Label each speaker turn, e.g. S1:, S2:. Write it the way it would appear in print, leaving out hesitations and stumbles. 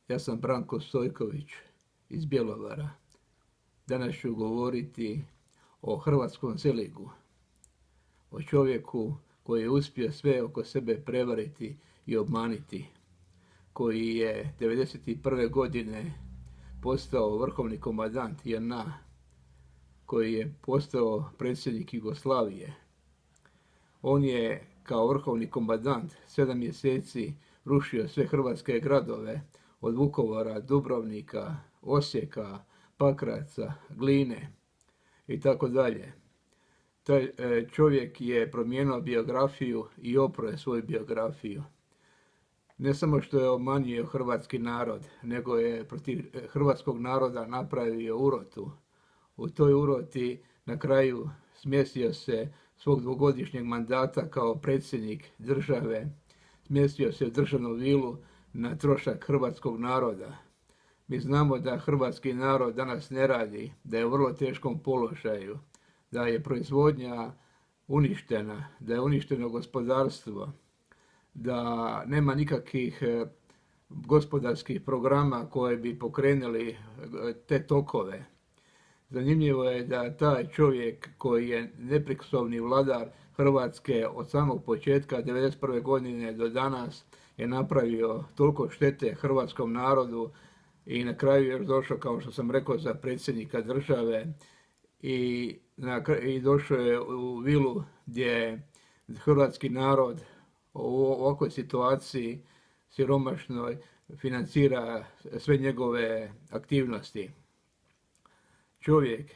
S1: Ja sam Branko Stojković iz Bjelovara. Danas ću govoriti o hrvatskom Zeligu, o čovjeku koji je uspio sve oko sebe prevariti i obmaniti, koji je 1991. godine postao vrhovni komandant JNA, koji je postao predsjednik Jugoslavije. On je kao vrhovni komandant 7 mjeseci rušio sve hrvatske gradove od Vukovara, Dubrovnika, Osijeka, Pakraca, Gline i tako dalje. Taj čovjek je promijenio biografiju i oprao je svoju biografiju. Ne samo što je obmanjio hrvatski narod, nego je protiv hrvatskog naroda napravio urotu. U toj uroti na kraju smjestio se svog dvogodišnjeg mandata kao predsjednik države, smjestio se u državnu vilu na trošak hrvatskog naroda. Mi znamo da hrvatski narod danas ne radi, da je u vrlo teškom položaju, da je proizvodnja uništena, da je uništeno gospodarstvo, da nema nikakvih gospodarskih programa koje bi pokrenuli te tokove. Zanimljivo je da taj čovjek koji je neprikosnovni vladar Hrvatske od samog početka 1991. godine do danas je napravio toliko štete hrvatskom narodu i na kraju je došao, kao što sam rekao, za predsjednika države i došao je u vilu gdje hrvatski narod u ovakvoj situaciji siromašnoj financira sve njegove aktivnosti. Čovjek